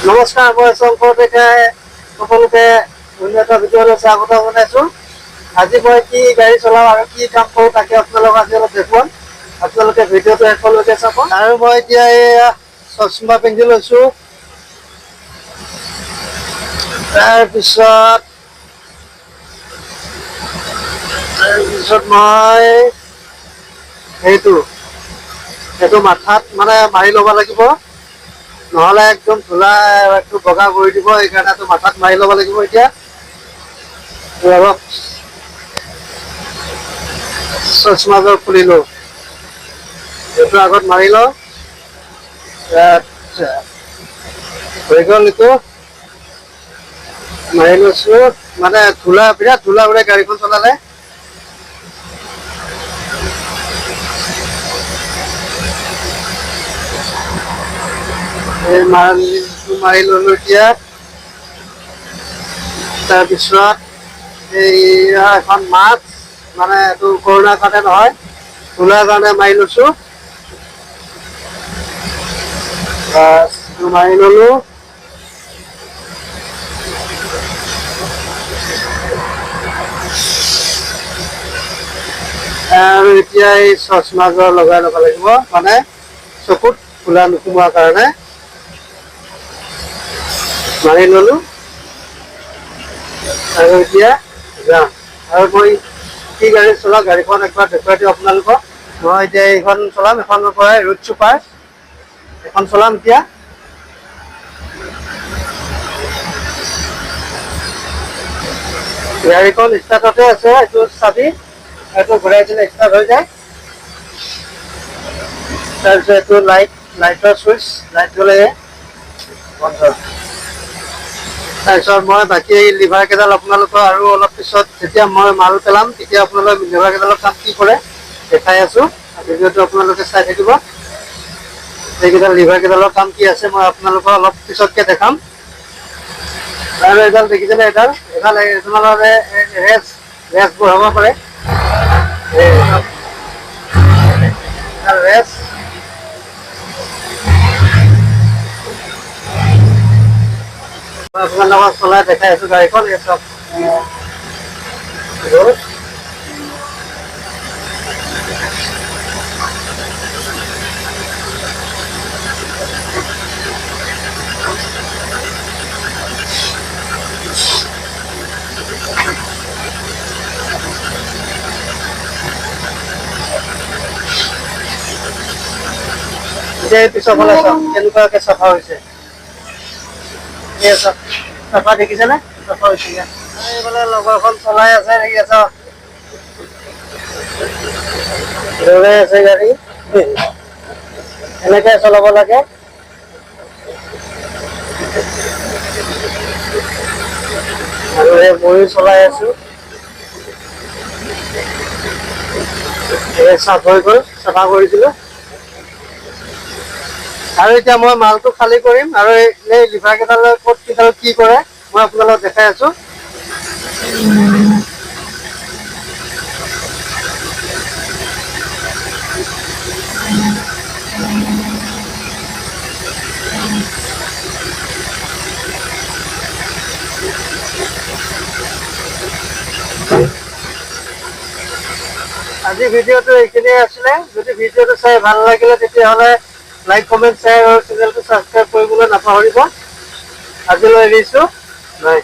নমস্কাৰ, মই শংকৰ ডেকাই সকলোকে অন্য এটা ভিডিঅ'লৈ স্বাগত জনাইছোঁ। আজি মই কি গাড়ী চলাওঁ আৰু কি কাম কৰোঁ তাকে আপোনালোকক আজি অলপ দেখুৱাম। আপোনালোকে ভিডিঅ'টো শেষলৈকে চাব। আৰু মই এতিয়া এয়া চশমা পিন্ধি লৈছোঁ। তাৰপিছত মই সেইটো মাথাত মানে মাৰি ল'ব লাগিব, নহ'লে একদম ধূলা একদম বগা কৰি দিব। সেইকাৰণে মাথাত মাৰি ল'ব লাগিব। এতিয়া অলপ চশমাযোৰ খুলিলোঁ, এইটো আগত মাৰি লওঁ। হৈ গ'ল, এইটো মাৰি লৈছোঁ। মানে বিৰাট ধূলা উৰে গাড়ীখন চলালে। মাৰি ল'লো এতিয়া। তাৰপিছত এইয়া এখন মাস্ক, মানে এইটো কৰোণাৰ কাৰণে নহয়, ধূলাৰ কাৰণে মাৰি লৈছোঁ। মাৰি ল'লো। আৰু এতিয়া এই চশমাযোৰ লগাই ল'ব লাগিব, মানে চকুত ধূলা নোসোমোৱাৰ কাৰণে মাৰি ল'লো। আৰু এতিয়া যাম। আৰু মই কি গাড়ী চলাওঁ, গাড়ীখন একবাৰ দেখুৱাই দিওঁ আপোনালোকক। মই এতিয়া এইখন চলাম, এখনৰ পৰাই ৰোড চুপাৰ এখন চলাম এতিয়া। গাড়ীখন ষ্টাৰ্টতে আছে, এইটো চাবি, এইটো ঘূৰাই দিলে ষ্টাৰ্ট হৈ যায়। তাৰপিছত এইটো লাইটৰ চুইচ, লাইট গ'লে বন্ধ। তাৰপিছত মই বাকী লিভাৰ কেইডাল আপোনালোকৰ আৰু অলপ পিছত যেতিয়া মই মাল পেলাম তেতিয়া আপোনালোকে লিভাৰ কেইডালৰ কাম কি কৰে দেখাই আছোঁ। ভিডিঅ'টো আপোনালোকে চাই থাকিব। এইকেইডাল লিভাৰ কেইডালৰ কাম কি আছে মই আপোনালোকক অলপ পিছতকে দেখাম। আৰু এডাল দেখিছেনে, এডাল তোমালোকে ৰেচ বঢ়াব পাৰে। ৰেচ আপোনালোকক চলাই দেখাই আছোঁ গাড়ীখন। এই চব এতিয়া এই পিছৰ ফালে চাওক কেনেকুৱাকে চাফা হৈছে। চাফা দেখিছেনে? চাফা হৈছে। এইফালে লগৰখন চলাই আছে, দেখি আছ, দৌৰাই আছে গাড়ী। এনেকে চলাব লাগে। আৰু ময়ো চলাই আছো। চাফ হৈ গ'ল, চাফা কৰিছিলো। আৰু এতিয়া মই মালটো খালী কৰিম আৰু এই লিভাৰ কেইডালৰ ক'ত কেইডাল কি কৰে মই আপোনালোকক দেখাই আছো। আজি ভিডিঅ'টো এইখিনিয়ে আছিলে। যদি ভিডিঅ'টো চাই ভাল লাগিলে তেতিয়াহ'লে লাইক, কমেণ্ট, শ্বেয়াৰ আৰু চেনেলটো ছাবস্ক্ৰাইব কৰিবলৈ নাপাহৰিব। আজিলৈ এৰিছোঁ, বাই।